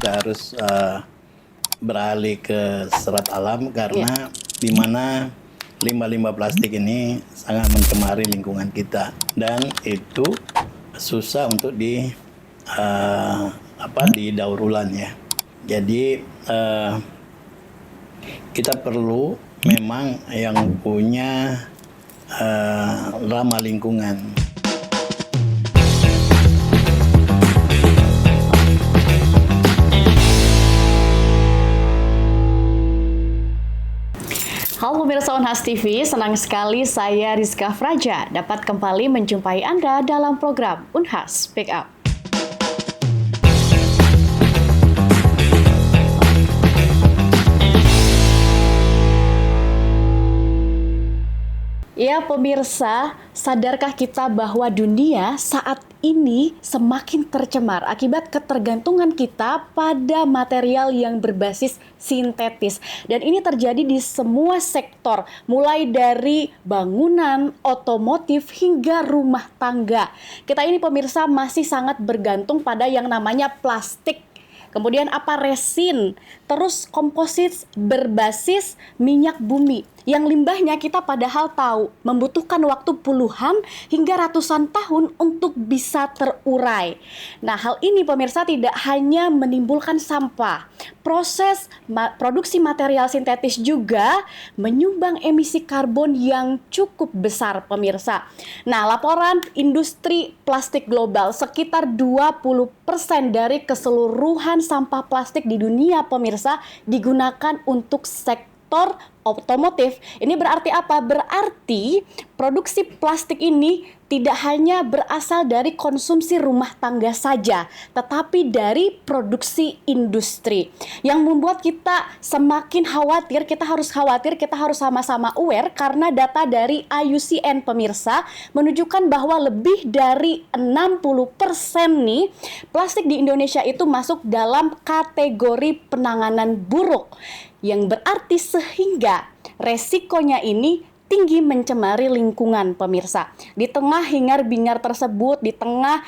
kita harus beralih ke serat alam karena di mana limbah-limbah plastik ini sangat mencemari lingkungan kita dan itu susah untuk didaur ulang ya. Jadi kita perlu memang yang punya ramah lingkungan. Halo pemirsa Unhas TV, senang sekali saya Rizka Fraja dapat kembali menjumpai Anda dalam program Unhas Pick Up. Ya pemirsa, sadarkah kita bahwa dunia saat ini semakin tercemar akibat ketergantungan kita pada material yang berbasis sintetis. Dan ini terjadi di semua sektor, mulai dari bangunan, otomotif, hingga rumah tangga. Kita ini pemirsa masih sangat bergantung pada yang namanya plastik. Kemudian resin, terus komposit berbasis minyak bumi. Yang limbahnya kita padahal tahu membutuhkan waktu puluhan hingga ratusan tahun untuk bisa terurai. Nah, hal ini pemirsa tidak hanya menimbulkan sampah. Proses produksi material sintetis juga menyumbang emisi karbon yang cukup besar pemirsa. Nah, laporan industri plastik global sekitar 20% dari keseluruhan sampah plastik di dunia pemirsa digunakan untuk sektor otomotif. Ini berarti apa? Berarti produksi plastik ini tidak hanya berasal dari konsumsi rumah tangga saja, tetapi dari produksi industri. Yang membuat kita semakin khawatir, kita harus sama-sama aware karena data dari IUCN pemirsa menunjukkan bahwa lebih dari 60% nih plastik di Indonesia itu masuk dalam kategori penanganan buruk. Yang berarti sehingga resikonya ini tinggi mencemari lingkungan pemirsa. Di tengah hingar-bingar tersebut, di tengah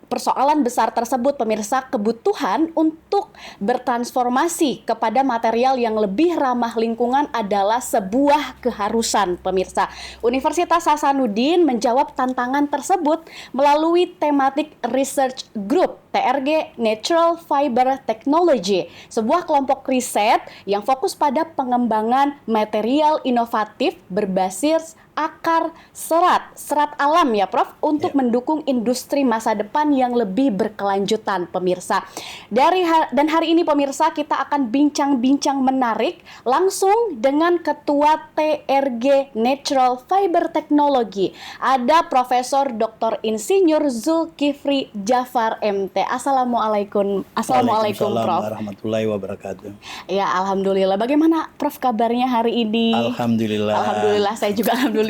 persoalan besar tersebut pemirsa, kebutuhan untuk bertransformasi kepada material yang lebih ramah lingkungan adalah sebuah keharusan pemirsa. Universitas Hasanuddin menjawab tantangan tersebut melalui Thematic Research Group TRG Natural Fiber Technology, sebuah kelompok riset yang fokus pada pengembangan material inovatif berbasis akar serat alam ya Prof, untuk mendukung industri masa depan yang lebih berkelanjutan pemirsa. Dan hari ini pemirsa kita akan bincang-bincang menarik langsung dengan Ketua TRG Natural Fiber Technology. Ada Profesor Dr. Insinyur Zulkifli Jafar MT. Assalamualaikum Prof. Warahmatullahi wabarakatuh. Ya, alhamdulillah. Bagaimana Prof kabarnya hari ini? Alhamdulillah, saya juga alhamdulillah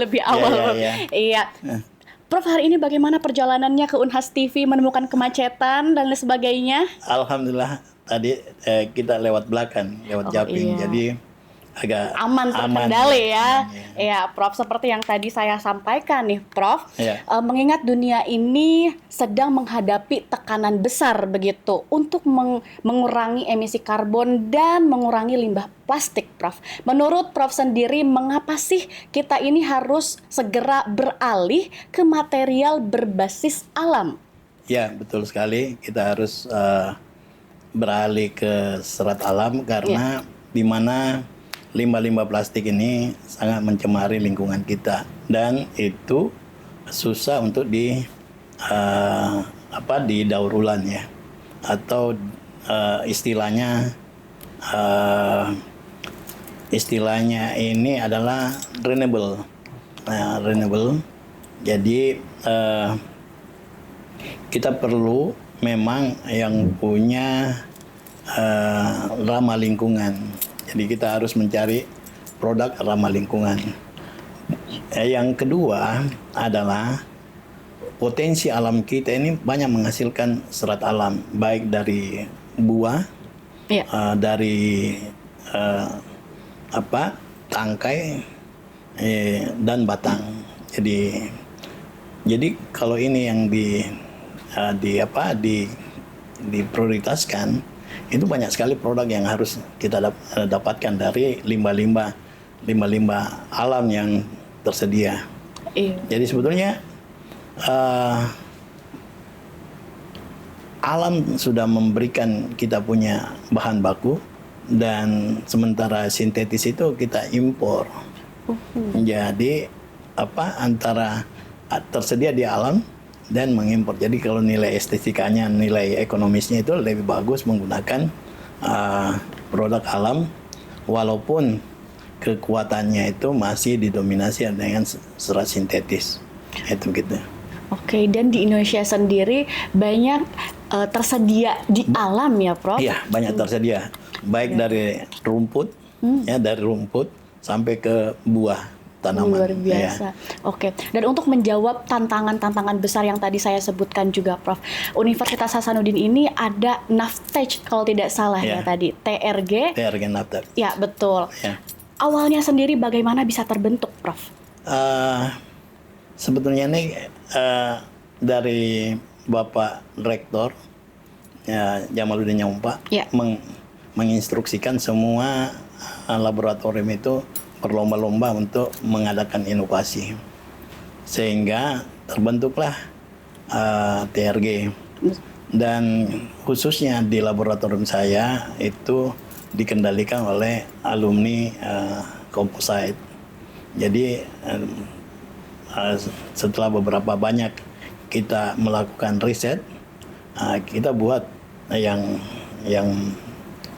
lebih awal. Iya. Prof, hari ini bagaimana perjalanannya ke Unhas TV, menemukan kemacetan dan lain sebagainya? Alhamdulillah, tadi kita lewat Japing, jadi agak aman terkendali ya. Ya, Prof, seperti yang tadi saya sampaikan nih, Prof. Mengingat dunia ini sedang menghadapi tekanan besar begitu untuk mengurangi emisi karbon dan mengurangi limbah plastik, Prof. Menurut Prof sendiri, mengapa sih kita ini harus segera beralih ke material berbasis alam? Ya, betul sekali. Kita harus beralih ke serat alam karena di mana limbah-limbah plastik ini sangat mencemari lingkungan kita dan itu susah untuk didaur ulang ya, atau istilahnya ini adalah renewable. Jadi kita perlu memang yang punya ramah lingkungan. Jadi kita harus mencari produk ramah lingkungan. Yang kedua adalah potensi alam kita ini banyak menghasilkan serat alam, baik dari buah, dari tangkai dan batang. Jadi kalau ini yang diprioritaskan, itu banyak sekali produk yang harus kita dapatkan dari limbah-limbah alam yang tersedia. Iya. Jadi sebetulnya alam sudah memberikan kita punya bahan baku, dan sementara sintetis itu kita impor. Jadi antara tersedia di alam dan mengimpor. Jadi kalau nilai estetikanya, nilai ekonomisnya itu lebih bagus menggunakan produk alam, walaupun kekuatannya itu masih didominasi dengan serat sintetis. Itu gitu. Oke, dan di Indonesia sendiri banyak tersedia di alam ya, Prof? Iya, banyak tersedia. Baik dari rumput, ya dari rumput sampai ke buah tanaman. Luar biasa. Ya. Oke. Dan untuk menjawab tantangan-tantangan besar yang tadi saya sebutkan juga, Prof. Universitas Hasanuddin ini ada NAVTEC kalau tidak salah ya tadi. TRG. TRG NAVTEC. Ya, betul. Ya. Awalnya sendiri bagaimana bisa terbentuk, Prof? Sebetulnya ini dari Bapak Rektor Jamaluddin Nyompa menginstruksikan semua laboratorium itu berlomba-lomba untuk mengadakan inovasi, sehingga terbentuklah TRG. Dan khususnya di laboratorium saya itu dikendalikan oleh alumni composite. Jadi setelah beberapa banyak kita melakukan riset, kita buat yang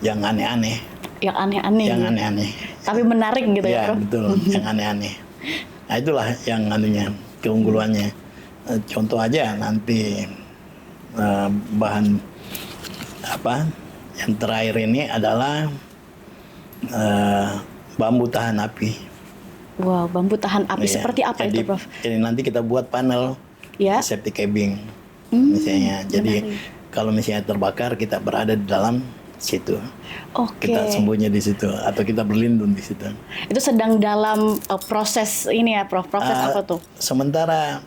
aneh-aneh. Yang aneh-aneh. Yang aneh-aneh. Tapi menarik gitu ya, Ya, Prof? betul. Yang aneh-aneh. Nah, itulah yang keunggulannya. Contoh aja nanti bahan yang terakhir ini adalah bambu tahan api. Wow, bambu tahan api. Seperti apa itu, Prof? Jadi nanti kita buat panel septic cabin, misalnya. Jadi kalau misalnya terbakar, kita berada di dalam situ. Kita sembunyi di situ atau kita berlindung di situ. Itu sedang dalam proses ini ya, Prof. Proses apa tuh? Sementara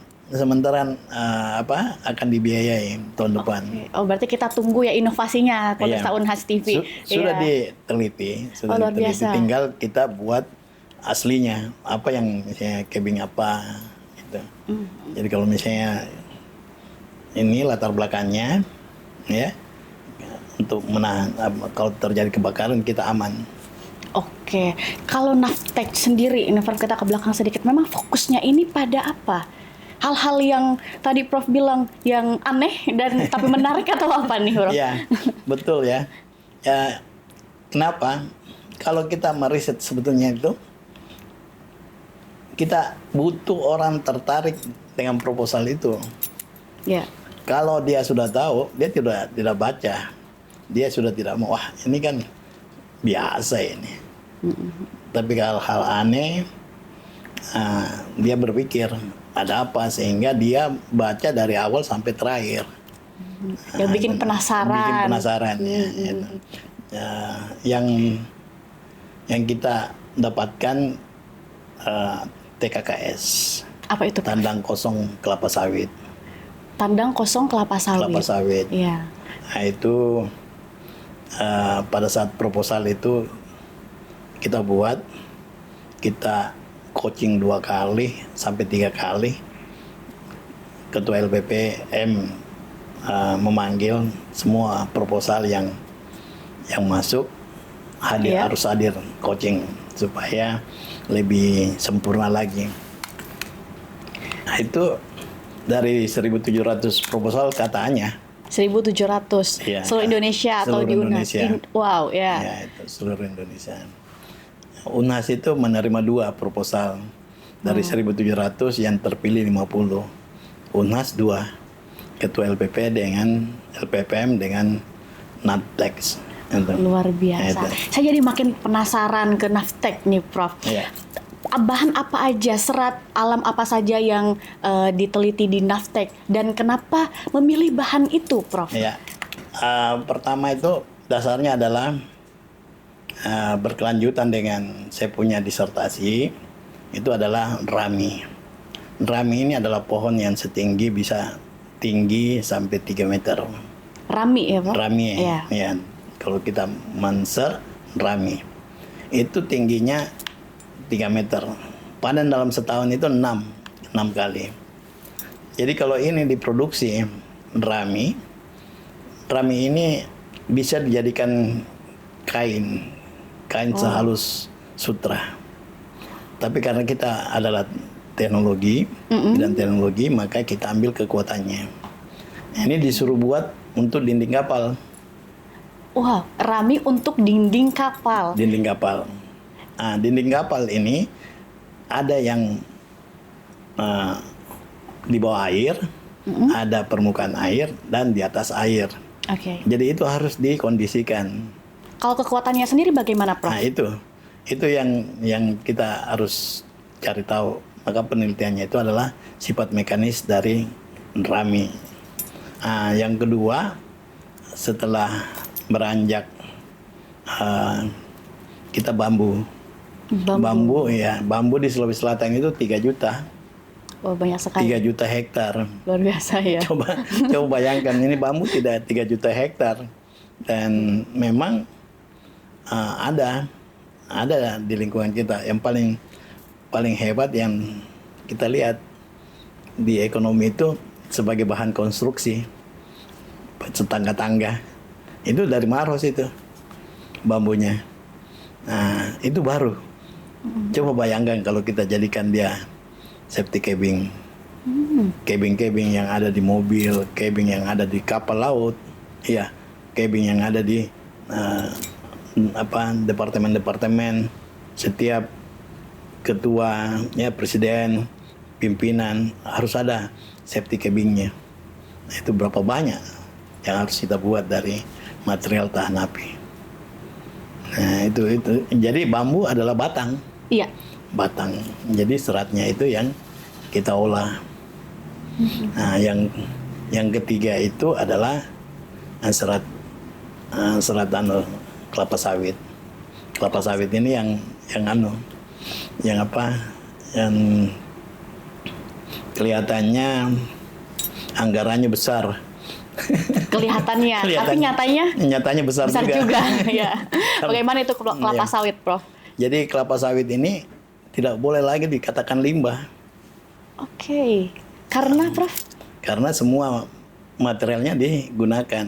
akan dibiayai tahun depan. Oh, berarti kita tunggu ya inovasinya Konteksta Unhas TV. Sudah diteliti, luar biasa. Tinggal kita buat aslinya, apa yang misalnya cabin apa gitu. Jadi kalau misalnya ini latar belakangnya ya, untuk menahan kalau terjadi kebakaran kita aman. Oke, kalau NAVTEC sendiri, kita ke belakang sedikit, memang fokusnya ini pada apa? Hal-hal yang tadi Prof bilang yang aneh dan tapi menarik atau apa nih, Prof? Ya, betul ya. Ya, kenapa? Kalau kita meriset sebetulnya itu, kita butuh orang tertarik dengan proposal itu. Ya. Kalau dia sudah tahu, dia tidak baca. Dia sudah tidak mau, wah ini kan biasa ini. Tapi kalau hal aneh, dia berpikir ada apa, sehingga dia baca dari awal sampai terakhir. Yang bikin penasaran. Bikin penasaran ya. Gitu. Yang kita dapatkan TKKS. Apa itu? Tandang kosong kelapa sawit. Tandang kosong kelapa sawit. Kelapa sawit. Iya. Nah, itu pada saat proposal itu kita buat, kita coaching 2 kali sampai 3 kali. Ketua LPPM memanggil semua proposal yang masuk harus hadir coaching supaya lebih sempurna lagi. Nah, itu dari 1.700 proposal katanya. 1.700 Ya, seluruh Indonesia atau di Unhas? Wow, ya. Ya, itu seluruh Indonesia. Unhas itu menerima 2 proposal dari 1.700 yang terpilih 50. Unhas 2, ketua LPPM dengan NAVTEC. Luar biasa. Saya jadi makin penasaran ke NAVTEC nih, Prof. Ya. Bahan apa aja, serat alam apa saja yang diteliti di NAVTEC, dan kenapa memilih bahan itu, Prof? Ya. Pertama itu dasarnya adalah berkelanjutan dengan saya punya disertasi, itu adalah rami. Rami ini adalah pohon yang bisa tinggi sampai 3 meter. Rami ya, Prof? Rami, Iya. ya. Kalau kita Manser, Rami. Itu tingginya 3 meter. Panen dalam setahun itu 6 kali. Jadi kalau ini diproduksi Rami ini bisa dijadikan kain sehalus sutra. Tapi karena kita adalah teknologi, bidang teknologi, maka kita ambil kekuatannya. Ini disuruh buat untuk dinding kapal. Wah, Rami untuk dinding kapal. Dinding kapal. Nah, dinding kapal ini ada yang di bawah air, ada permukaan air, dan di atas air. Oke. Jadi itu harus dikondisikan. Kalau kekuatannya sendiri bagaimana, Prof? Nah itu yang kita harus cari tahu. Maka penelitiannya itu adalah sifat mekanis dari Rami. Nah, yang kedua, setelah beranjak kita bambu di Sulawesi Selatan itu 3 juta. Oh, banyak sekali. 3 juta hektar. Luar biasa ya. Coba bayangkan, ini bambu tidak 3 juta hektar. Dan memang ada di lingkungan kita. Yang paling hebat yang kita lihat di ekonomi itu sebagai bahan konstruksi, tangga-tangga. Itu dari Maros itu bambunya. Nah, itu baru. Coba bayangkan kalau kita jadikan dia safety cabin. Cabin yang ada di mobil, cabin yang ada di kapal laut. Iya, cabin yang ada di departemen-departemen. Setiap ketua, ya presiden, pimpinan harus ada safety cabinnya. Nah, itu berapa banyak yang harus kita buat dari material tahan api. Nah, itu. Jadi bambu adalah batang. Iya. Batang. Jadi seratnya itu yang kita olah. Nah, yang ketiga itu adalah serat kelapa sawit. Kelapa sawit ini yang kelihatannya anggarannya besar. Kelihatannya, tapi nyatanya besar juga. Ya. Bagaimana itu kelapa sawit, Prof? Jadi kelapa sawit ini tidak boleh lagi dikatakan limbah. Oke. Karena, Prof? Karena semua materialnya digunakan.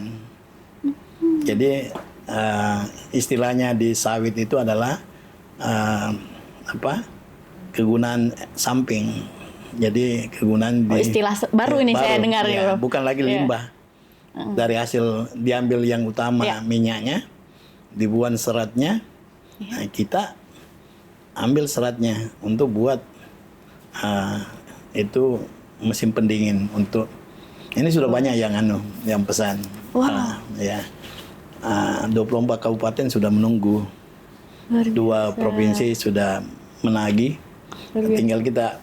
Jadi istilahnya di sawit itu adalah kegunaan samping. Jadi kegunaan istilah baru ini saya dengar ya, Prof. Bukan lagi limbah. Dari hasil diambil yang utama minyaknya, dibuang seratnya. Nah, kita ambil seratnya untuk buat itu mesin pendingin untuk ini sudah banyak yang pesan. Wow. 24 kabupaten sudah menunggu. 2 provinsi sudah menagih. Tinggal kita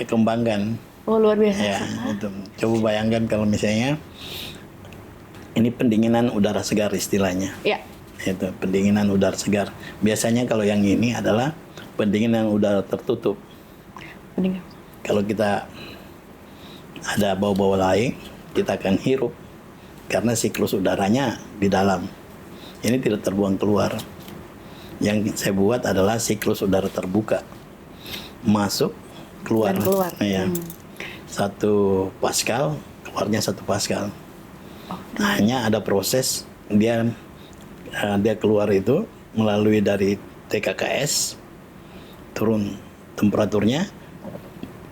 kembangkan. Oh, luar biasa. Ya, itu. Coba bayangkan kalau misalnya ini pendinginan udara segar istilahnya. Ya. Itu pendinginan udara segar. Biasanya kalau yang ini adalah pendinginan udara tertutup. Pendingin. Kalau kita ada bau-bau lain, kita akan hirup karena siklus udaranya di dalam. Ini tidak terbuang keluar. Yang saya buat adalah siklus udara terbuka. Masuk, keluar. Dan keluar. Ya. 1 Pascal, keluarnya 1 Pascal. Hanya ada proses dia keluar itu melalui dari TKKS, turun temperaturnya,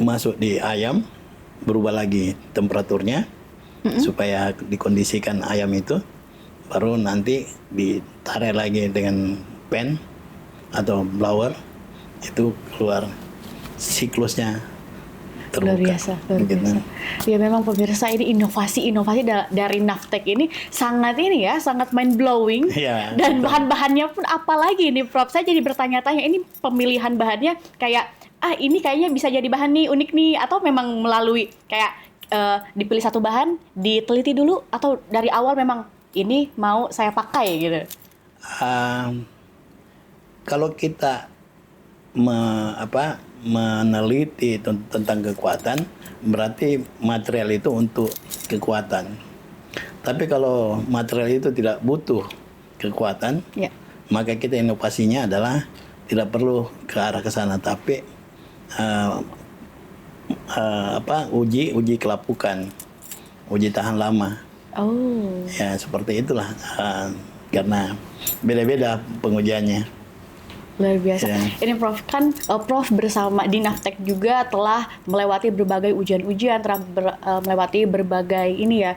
masuk di ayam, berubah lagi temperaturnya supaya dikondisikan ayam itu, baru nanti ditarik lagi dengan pen atau blower, itu keluar siklusnya. Luar biasa, luar biasa. Ya memang pemirsa, ini inovasi-inovasi dari Navtech ini sangat mind blowing. Ya, dan bahan-bahannya pun apalagi nih, Prof. Saya jadi bertanya-tanya, ini pemilihan bahannya kayak ini kayaknya bisa jadi bahan nih unik nih, atau memang melalui kayak dipilih satu bahan, diteliti dulu, atau dari awal memang ini mau saya pakai gitu. Kalau kita meneliti tentang kekuatan, berarti material itu untuk kekuatan. Tapi kalau material itu tidak butuh kekuatan, Ya. maka kita inovasinya adalah tidak perlu ke arah ke sana, tapi uji kelapukan, uji tahan lama. Oh. Ya seperti itulah, karena beda-beda pengujiannya. Luar biasa. Ya. Ini Prof kan Prof bersama di Navtek juga telah melewati berbagai ujian-ujian, telah melewati berbagai ini ya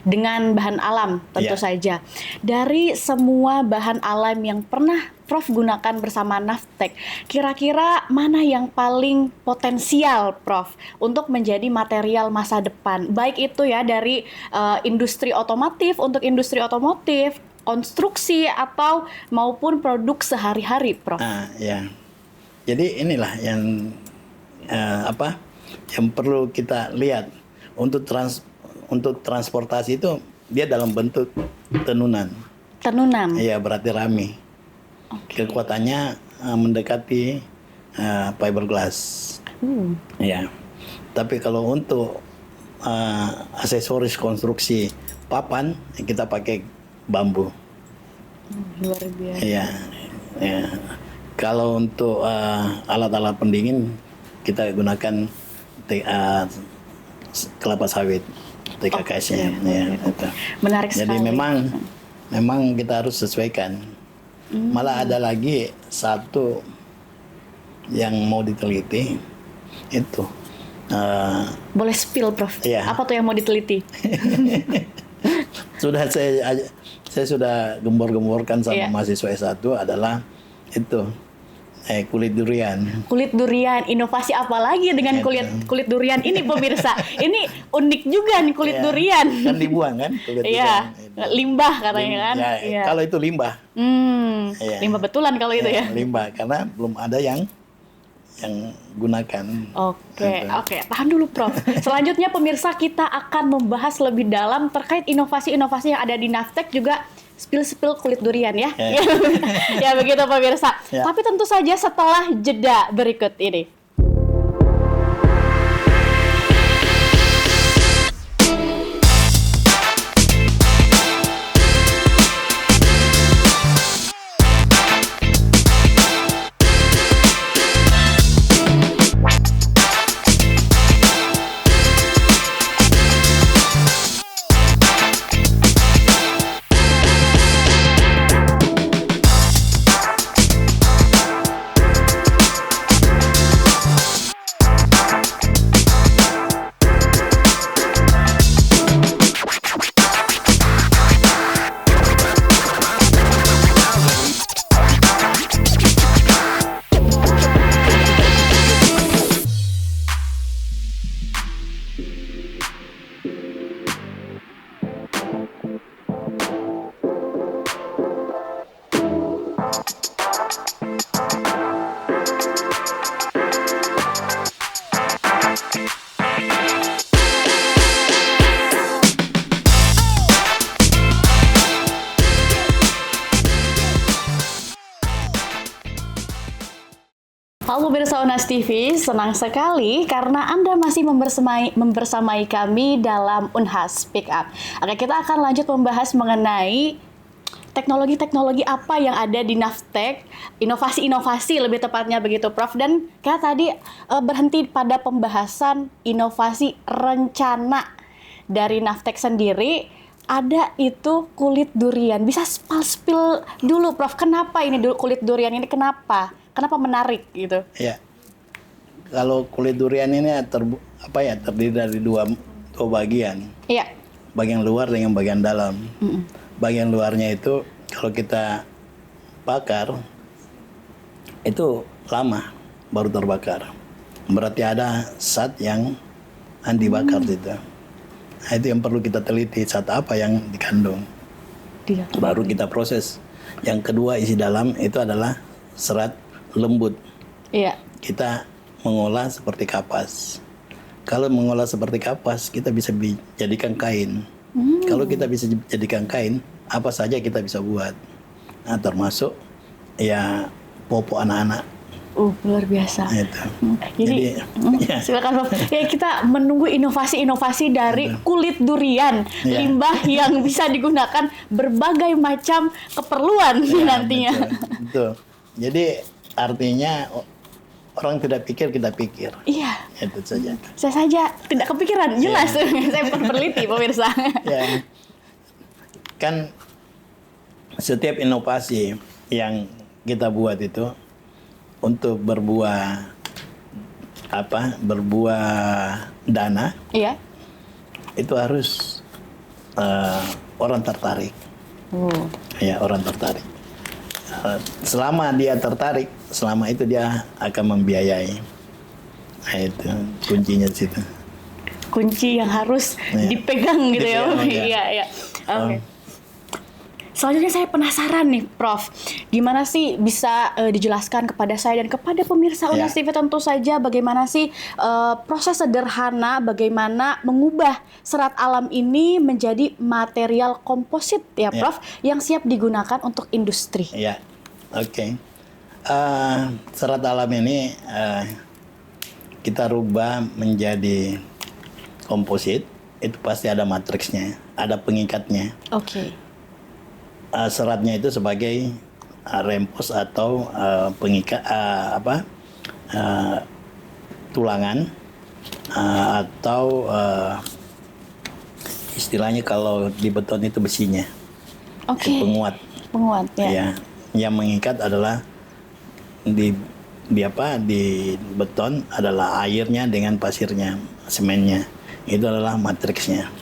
dengan bahan alam tentu Ya. saja. Dari semua bahan alam yang pernah Prof gunakan bersama Navtek, kira-kira mana yang paling potensial Prof untuk menjadi material masa depan? Baik itu ya dari industri otomotif, untuk industri otomotif, konstruksi atau maupun produk sehari-hari, Prof. Ya. Jadi inilah yang yang perlu kita lihat untuk transportasi itu dia dalam bentuk tenunan. Tenunan. Iya, berarti rami. Kekuatannya mendekati fiberglass. Ya. Tapi kalau untuk aksesoris konstruksi papan kita pakai bambu. Luar biasa. Iya. Ya. Kalau untuk alat-alat pendingin kita gunakan kelapa sawit TKKS-nya. Ya, itu. Menarik Jadi sekali. memang kita harus sesuaikan. Malah ada lagi satu yang mau diteliti itu. Boleh spill, Prof. Iya. Apa tuh yang mau diteliti? Saya sudah gembor-gemborkan sama Iya. mahasiswa S1 adalah itu kulit durian. Kulit durian, inovasi apa lagi dengan kulit durian ini pemirsa? Ini unik juga nih kulit Iya. durian. Kan dibuang kan kulit Iya, durian. limbah katanya kan. Ya, Iya. kalau itu limbah. Iya. Limbah betulan kalau itu ya. Limbah karena belum ada yang gunakan. Oke, tahan dulu Prof. Selanjutnya pemirsa kita akan membahas lebih dalam terkait inovasi-inovasi yang ada di Navtek juga spill kulit durian ya. Ya. Ya begitu pemirsa. Ya. Tapi tentu saja setelah jeda berikut ini. Halo pemirsa Unas TV, senang sekali karena Anda masih membersamai kami dalam Unhas Pick Up. Oke, kita akan lanjut membahas mengenai teknologi-teknologi apa yang ada di Navtek, inovasi-inovasi lebih tepatnya begitu Prof. Dan kita tadi berhenti pada pembahasan inovasi rencana dari Navtek sendiri. Ada itu kulit durian. Bisa spill dulu Prof, kenapa ini kulit durian ini kenapa? Kenapa menarik gitu? Ya. Kalau kulit durian ini terdiri dari dua bagian. Iya. Bagian luar dengan bagian dalam. Bagian luarnya itu kalau kita bakar itu lama baru terbakar. Berarti ada zat yang anti bakar itu. Nah, itu yang perlu kita teliti, zat apa yang dikandung. Baru kita proses. Yang kedua isi dalam itu adalah serat lembut. Iya. Kita mengolah seperti kapas. Kalau mengolah seperti kapas, kita bisa jadikan kain. Kalau kita bisa jadikan kain, apa saja kita bisa buat. Nah, termasuk ya popok anak-anak. Luar biasa. Itu. Jadi, ya. silakan Prof. Ya, kita menunggu inovasi-inovasi dari kulit durian, Ya. limbah yang bisa digunakan berbagai macam keperluan Ya, nantinya. betul, betul. Jadi artinya orang tidak pikir, kita pikir. Iya. Itu saja. Saya saja tidak kepikiran, jelas. Saya peneliti, pemirsa. Ya. Kan setiap inovasi yang kita buat itu untuk berbuah dana, Iya. itu harus orang tertarik. Ya, orang tertarik. Selama dia tertarik, selama itu dia akan membiayai. Nah, itu kuncinya di situ. Kunci yang harus Iya. dipegang gitu ya. Dipegang, ya. Iya, iya. Oke. Selanjutnya saya penasaran nih, Prof. Gimana sih bisa dijelaskan kepada saya dan kepada pemirsa Ya. Unas TV tentu saja bagaimana sih proses sederhana bagaimana mengubah serat alam ini menjadi material komposit ya, Ya. Prof, yang siap digunakan untuk industri. Ya, oke. Serat alam ini kita rubah menjadi komposit, itu pasti ada matriksnya, ada pengikatnya. Oke. Seratnya itu sebagai rempos atau pengikat tulangan atau istilahnya kalau di beton itu besinya, Oke. penguat. Penguat ya. Ya, yang mengikat adalah di beton adalah airnya dengan pasirnya, semennya. Itu adalah matriksnya.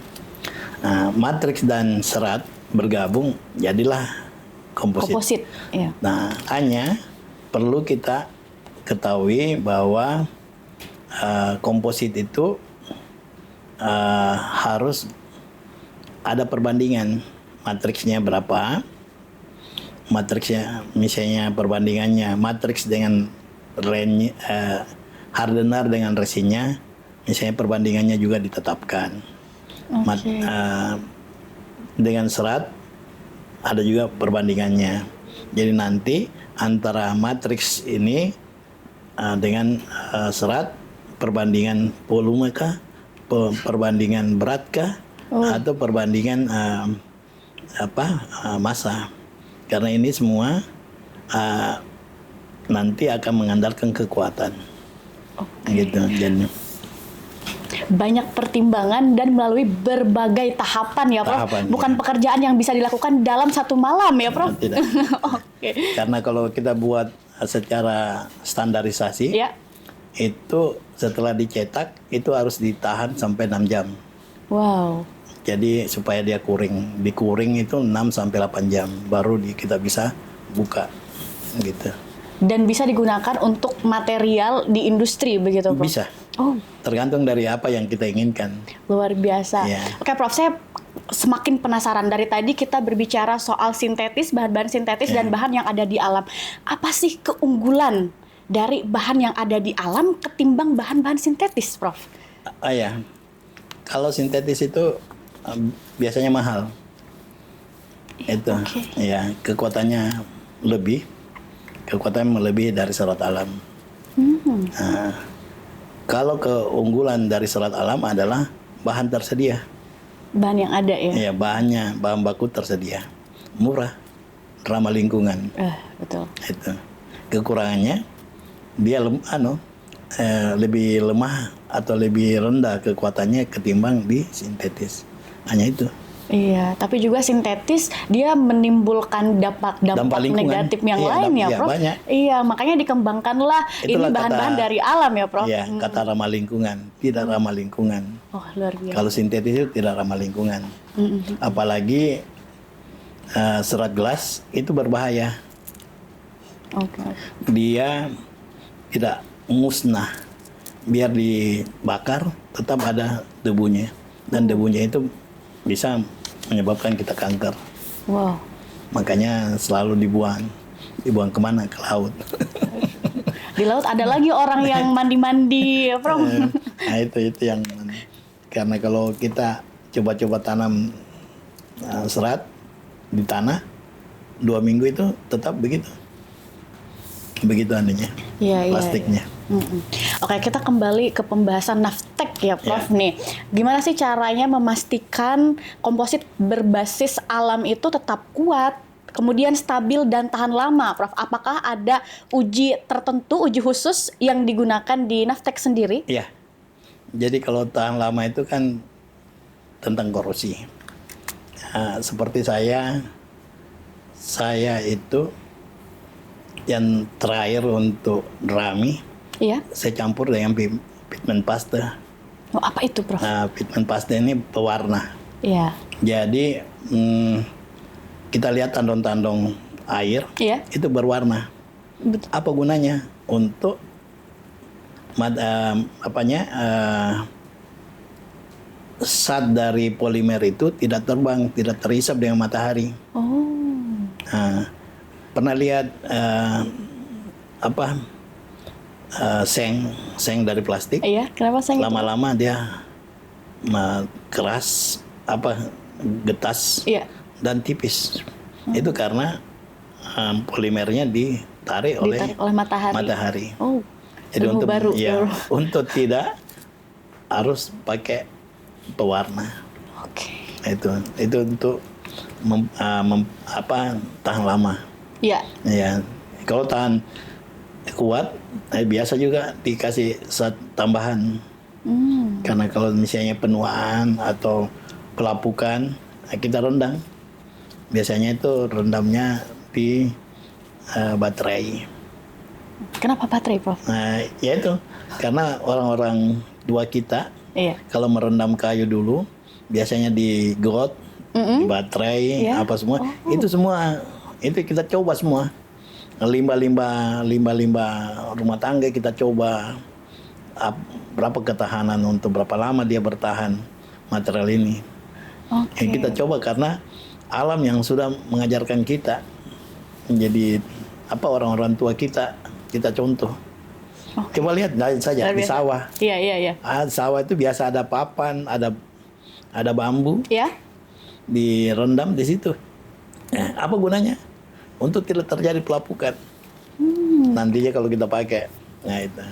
Nah, matriks dan serat bergabung jadilah komposit. Komposit. Ya. Nah, hanya perlu kita ketahui bahwa komposit itu harus ada perbandingan matriksnya berapa. Matriksnya misalnya perbandingannya matriks dengan hardener dengan resinnya, misalnya perbandingannya juga ditetapkan. Dengan serat ada juga perbandingannya. Jadi nanti antara matriks ini dengan serat, perbandingan volume kah, perbandingan berat kah, atau perbandingan massa. Karena ini semua nanti akan mengandalkan kekuatan. Gitu. Jadi banyak pertimbangan dan melalui berbagai tahapan ya, Prof. Tahapan, Bukan ya. pekerjaan yang bisa dilakukan dalam satu malam ya, Prof. Tidak. Oke. Karena kalau kita buat secara standarisasi, Ya. itu setelah dicetak itu harus ditahan sampai 6 jam. Wow. Jadi supaya dia dikuring itu 6 sampai 8 jam baru kita bisa buka gitu. Dan bisa digunakan untuk material di industri begitu, Prof? Bisa. Oh, Tergantung dari apa yang kita inginkan. luar biasa. Ya. Oke, Prof, saya semakin penasaran. Dari tadi kita berbicara soal sintetis, bahan-bahan sintetis dan bahan yang ada di alam. Apa sih keunggulan dari bahan yang ada di alam ketimbang bahan-bahan sintetis, Prof? Ya. Kalau sintetis itu biasanya mahal. Itu. oke. Ya, kekuatannya melebihi dari serat alam. Nah, kalau keunggulan dari serat alam adalah bahan tersedia. Bahan yang ada ya? Ya, bahan baku tersedia. Murah, ramah lingkungan. Betul. Itu. Kekurangannya dia lebih lemah atau lebih rendah kekuatannya ketimbang di sintetis. Hanya itu. Iya, tapi juga sintetis dia menimbulkan dampak lingkungan. negatif yang Iya, lain ya, iya, Prof. banyak. Iya, makanya dikembangkanlah Itulah ini bahan-bahan kata- dari alam ya, Prof. Ya, kata ramah lingkungan, tidak ramah lingkungan. Oh, luar biasa. Kalau sintetis itu tidak ramah lingkungan. Apalagi serat gelas itu berbahaya. Oke. Dia tidak musnah. Biar dibakar tetap ada debunya. Dan debunya itu bisa menyebabkan kita kanker. Wow. Makanya selalu dibuang. Dibuang kemana? Ke laut. Di laut ada lagi orang yang mandi-mandi, ya, Prof. Nah itu yang karena kalau kita coba-coba tanam serat di tanah 2 minggu itu tetap begitu. begitu anunya, Iya, iya, plastiknya. Mm-mm. Oke, kita kembali ke pembahasan Navtec ya, Prof. Nih, gimana sih caranya memastikan komposit berbasis alam itu tetap kuat, kemudian stabil dan tahan lama, Prof? Apakah ada uji tertentu, uji khusus yang digunakan di Navtec sendiri? Iya, jadi kalau tahan lama itu kan tentang korosi. Seperti saya itu yang terakhir untuk Rami, Iya. saya campur dengan pigment paste. Oh, apa itu, Prof? Pigment paste ini pewarna. Iya. Jadi kita lihat tandon-tandon air Iya. itu berwarna. Betul. Apa gunanya? Untuk zat dari polimer itu tidak terbang, tidak terisap dengan matahari. Oh. Pernah lihat seng dari plastik? Iya, kenapa saya Lama-lama dia keras, getas Iya. dan tipis. Itu karena polimernya ditarik oleh matahari. Oh. Jadi ilmu untuk baru. untuk tidak harus pakai pewarna. Oke. Itu untuk tahan lama. Iya. Ya, kalau tahan kuat, biasa juga dikasih zat tambahan. Karena kalau misalnya penuaan atau pelapukan, kita rendam. Biasanya itu rendamnya di baterai. Kenapa baterai, Prof? Ya itu, karena orang-orang tua kita, Iya. kalau merendam kayu dulu, biasanya di got, di baterai, Iya. apa semua, itu semua, itu kita coba semua. Limbah-limbah rumah tangga kita coba berapa ketahanan untuk berapa lama dia bertahan material ini. Oke. Kita coba karena alam yang sudah mengajarkan kita menjadi orang-orang tua kita contoh. Coba lihat saja di sawah. Iya. Sawah itu biasa ada papan, ada bambu, Ya. direndam di situ. Apa gunanya? Untuk tidak terjadi pelapukan. Nantinya kalau kita pakai, itu.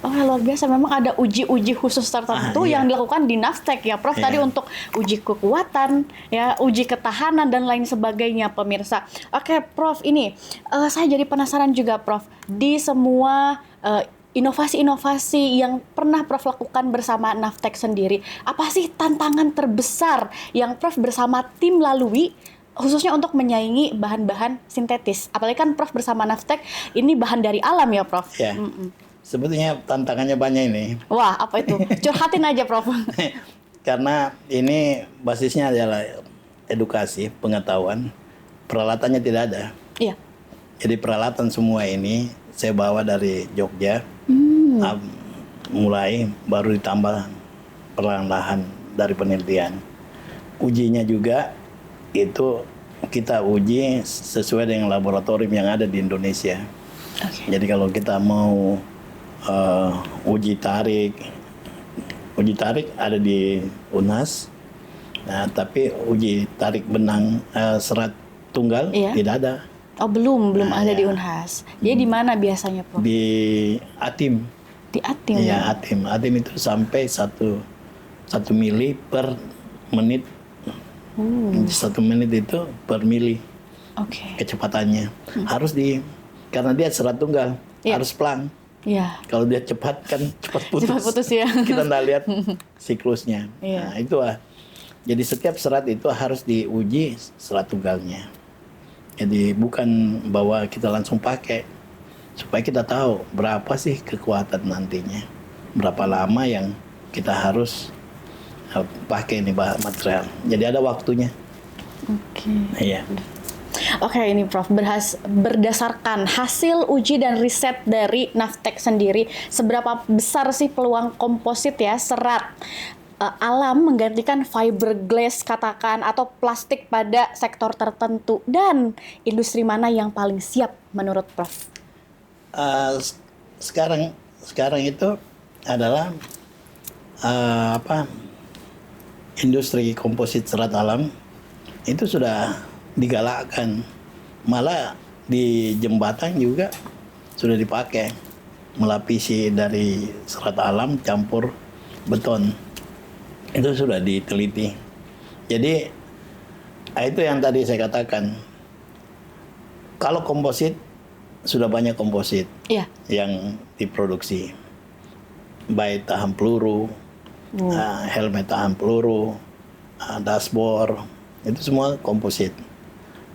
Oh, luar biasa. Memang ada uji-uji khusus tertentu Iya. yang dilakukan di Navtec ya, Prof. Tadi Iya. untuk uji kekuatan, ya, uji ketahanan dan lain sebagainya, pemirsa. Oke, Prof. Ini saya jadi penasaran juga, Prof. Di semua inovasi-inovasi yang pernah Prof lakukan bersama Navtec sendiri, apa sih tantangan terbesar yang Prof bersama tim lalui, khususnya untuk menyaingi bahan-bahan sintetis? Apalagi kan Prof bersama Navtec ini bahan dari alam ya, Prof. Ya. Sebetulnya tantangannya banyak ini. Wah, apa itu? Curhatin aja, Prof. Karena ini basisnya adalah edukasi, pengetahuan. Peralatannya tidak ada. Iya. Jadi peralatan semua ini saya bawa dari Jogja. Mulai baru ditambah perlahan-lahan dari penelitian. Ujinya juga itu kita uji sesuai dengan laboratorium yang ada di Indonesia. Okay. Jadi kalau kita mau uji tarik ada di UNHAS. Nah, tapi uji tarik benang serat tunggal tidak ada. Oh, belum ada di UNHAS. Jadi di mana biasanya, Prof? Di ATIM. Di ATIM. Iya, ATIM. ATIM itu sampai 1 mili per menit. 1 menit itu per mili. Oke. Kecepatannya. Harus karena dia serat tunggal, harus pelan. Iya. Kalau dia cepat kan cepat putus. Cepat putus ya. Kita nggak lihat siklusnya. Iya. Nah, itu jadi setiap serat itu harus diuji serat tunggalnya. Jadi bukan bahwa kita langsung pakai, supaya kita tahu berapa sih kekuatan nantinya, berapa lama yang kita harus pakai ini material. Jadi ada waktunya. Oke. Iya. Oke, ini Prof, berdasarkan hasil uji dan riset dari Navtec sendiri, seberapa besar sih peluang komposit ya, serat alam menggantikan fiberglass katakan atau plastik pada sektor tertentu, dan industri mana yang paling siap menurut Prof? Sekarang itu adalah industri komposit serat alam itu sudah digalakkan, malah di jembatan juga sudah dipakai melapisi dari serat alam campur beton. Itu sudah diteliti. Jadi itu yang tadi saya katakan. Kalau komposit sudah banyak komposit Iya. yang diproduksi, baik tahan peluru, helmet tahan peluru, dashboard, itu semua komposit.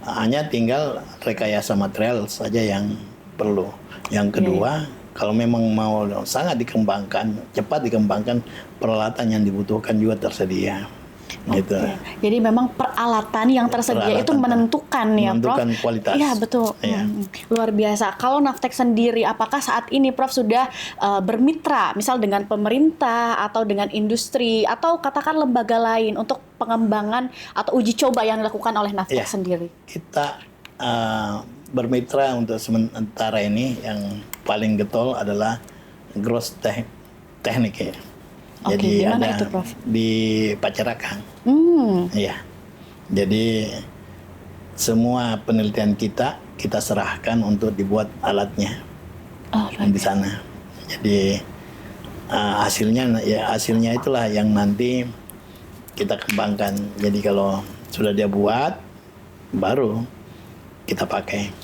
Hanya tinggal rekayasa material saja yang perlu. Yang kedua, kalau memang mau sangat dikembangkan, cepat dikembangkan, peralatan yang dibutuhkan juga tersedia. Gitu. Jadi memang peralatan yang tersedia itu menentukan ya, Prof. Menentukan kualitas. Iya, betul. Iya. Luar biasa. Kalau Navtec sendiri, apakah saat ini Prof sudah bermitra, misal dengan pemerintah atau dengan industri atau katakan lembaga lain untuk pengembangan atau uji coba yang dilakukan oleh Navtec sendiri? Kita bermitra untuk sementara ini yang paling getol adalah Gross Teknik ya. Oke, Jadi di mana ada itu, Prof? di Pacarakan. Iya. Jadi semua penelitian kita serahkan untuk dibuat alatnya di sana. Jadi hasilnya itulah yang nanti kita kembangkan. Jadi kalau sudah dia buat, baru kita pakai.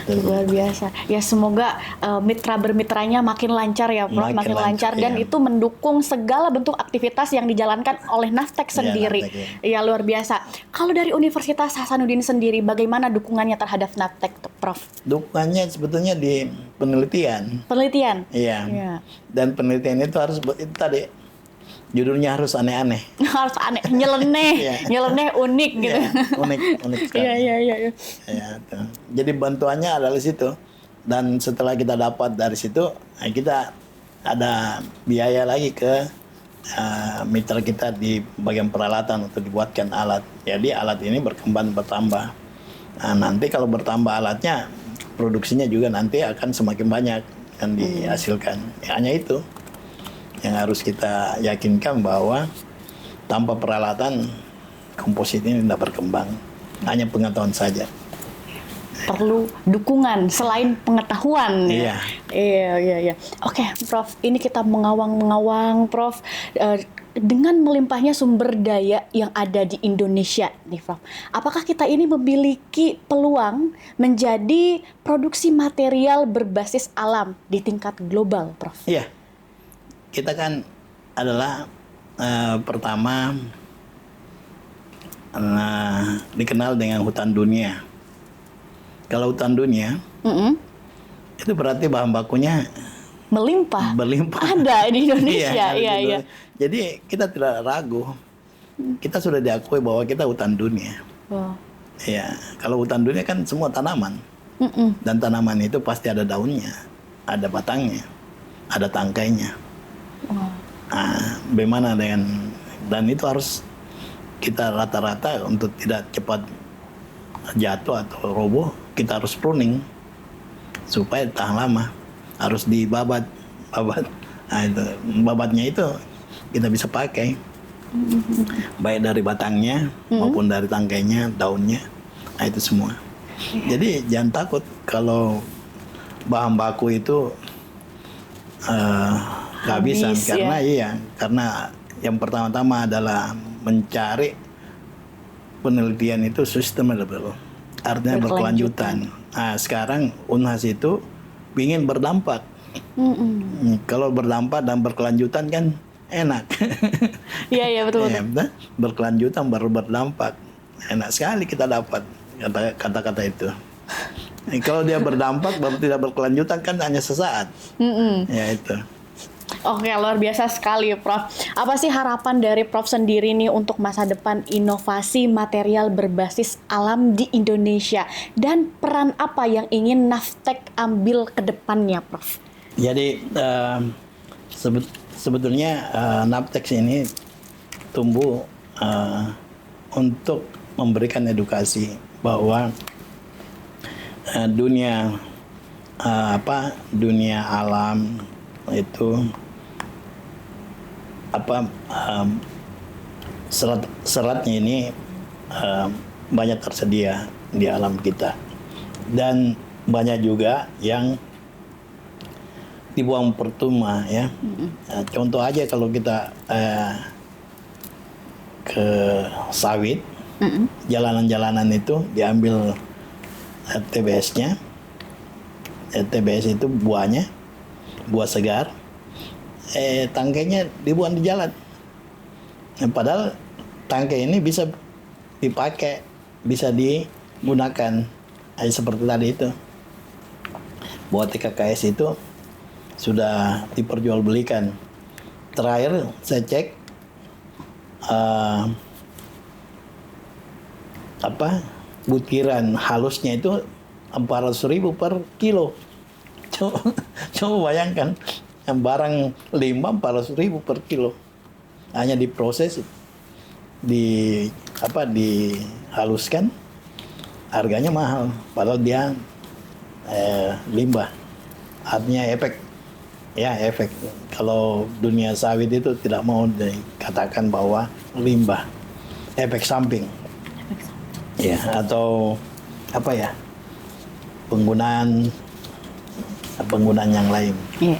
Luar biasa. Ya semoga mitra bermitranya makin lancar ya, Prof. Makin lancar dan itu mendukung segala bentuk aktivitas yang dijalankan oleh Navtec sendiri. Ya luar biasa. Kalau dari Universitas Hasanuddin sendiri, bagaimana dukungannya terhadap Navtec, Prof? Dukungannya sebetulnya di penelitian. Penelitian. Iya. Dan penelitian itu harus itu tadi judulnya harus aneh-aneh. Harus aneh, nyeleneh unik gitu. Unik sekali. Iya. Ya, jadi bantuannya adalah situ. Dan setelah kita dapat dari situ, kita ada biaya lagi ke mitra kita di bagian peralatan untuk dibuatkan alat. Jadi alat ini bertambah. Nah, nanti kalau bertambah alatnya, produksinya juga nanti akan semakin banyak yang dihasilkan. Ya, hanya itu yang harus kita yakinkan bahwa tanpa peralatan komposit ini tidak berkembang. Hanya pengetahuan saja. Perlu dukungan selain pengetahuan. Iya. Iya. Oke, Prof. Ini kita mengawang-ngawang, Prof. Dengan melimpahnya sumber daya yang ada di Indonesia, nih, Prof. Apakah kita ini memiliki peluang menjadi produksi material berbasis alam di tingkat global, Prof? Iya. Kita kan adalah pertama dikenal dengan hutan dunia. Kalau hutan dunia, itu berarti bahan bakunya melimpah. Ada di Indonesia. Iya. Jadi kita tidak ragu. Kita sudah diakui bahwa kita hutan dunia. Iya. Kalau hutan dunia kan semua tanaman. Dan tanaman itu pasti ada daunnya, ada batangnya, ada tangkainya. Bagaimana dan itu harus kita rata-rata untuk tidak cepat jatuh atau roboh, kita harus pruning supaya tahan lama. Harus dibabat. Babatnya itu kita bisa pakai baik dari batangnya maupun dari tangkainya, daunnya, itu semua. Jadi jangan takut kalau bahan baku itu kehabisan karena yang pertama-tama adalah mencari penelitian itu sustainable, artinya berkelanjutan. Nah, sekarang UNHAS itu ingin berdampak. Kalau berdampak dan berkelanjutan kan enak. Iya betul. Berkelanjutan baru berdampak. Enak sekali kita dapat kata-kata itu. Kalau dia berdampak baru tidak berkelanjutan kan hanya sesaat. Ya itu. Oke, luar biasa sekali, Prof. Apa sih harapan dari Prof sendiri nih untuk masa depan inovasi material berbasis alam di Indonesia? Dan peran apa yang ingin Navtec ambil ke depannya, Prof? Jadi, sebetulnya Navtec ini tumbuh untuk memberikan edukasi bahwa dunia alam itu seratnya ini banyak tersedia di alam kita dan banyak juga yang dibuang percuma ya. Contoh aja kalau kita ke sawit, jalanan-jalanan itu diambil TBS-nya. TBS itu buahnya, buah segar. Tangkainya dibuang di jalan. Padahal tangkai ini bisa dipakai, bisa digunakan. Seperti tadi itu. Buat TKKS itu sudah diperjualbelikan. Terakhir saya cek butiran halusnya itu 400.000 per kilo. Coba bayangkan, yang barang limbah 400.000 per kilo. Hanya diproses, dihaluskan, harganya mahal. Padahal dia limbah. Artinya efek. Kalau dunia sawit itu tidak mau dikatakan bahwa limbah, efek samping. Ya, atau penggunaan yang lain. Iya.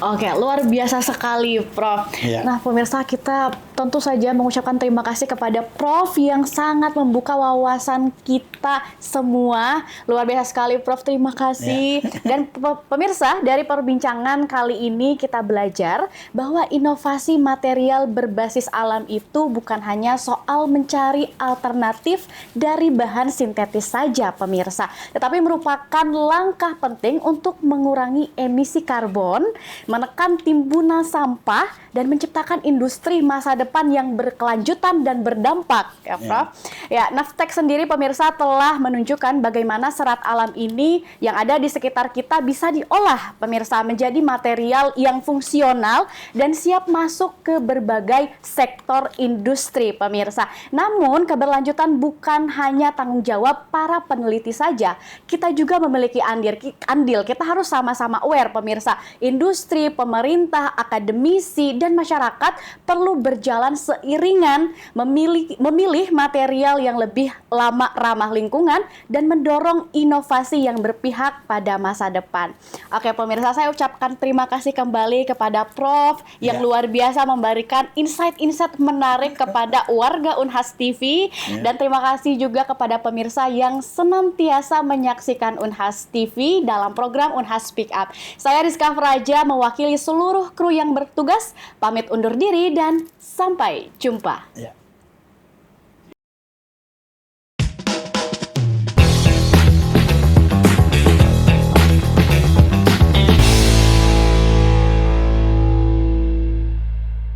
Oke, luar biasa sekali, Prof. Ya. Nah, pemirsa, kita tentu saja mengucapkan terima kasih kepada Prof yang sangat membuka wawasan kita semua. Luar biasa sekali, Prof. Terima kasih. Dan pemirsa, dari perbincangan kali ini kita belajar bahwa inovasi material berbasis alam itu bukan hanya soal mencari alternatif dari bahan sintetis saja, pemirsa, tetapi merupakan langkah penting untuk mengurangi emisi karbon, menekan timbunan sampah, dan menciptakan industri masa depan yang berkelanjutan dan berdampak, ya, Prof. Ya, Navtech sendiri, pemirsa, telah menunjukkan bagaimana serat alam ini yang ada di sekitar kita bisa diolah, pemirsa, menjadi material yang fungsional dan siap masuk ke berbagai sektor industri, pemirsa. Namun, keberlanjutan bukan hanya tanggung jawab para peneliti saja. Kita juga memiliki andil. Kita harus sama-sama aware, pemirsa. Industri, pemerintah, akademisi, dan masyarakat perlu berjalan seiringan memilih material yang lebih ramah lingkungan dan mendorong inovasi yang berpihak pada masa depan. Oke, pemirsa, saya ucapkan terima kasih kembali kepada Prof yang luar biasa memberikan insight-insight menarik kepada warga Unhas TV. Dan terima kasih juga kepada pemirsa yang senantiasa menyaksikan Unhas TV dalam program Unhas Speak Up. Saya Rizka Fraja mewakili seluruh kru yang bertugas, pamit undur diri dan sampai jumpa.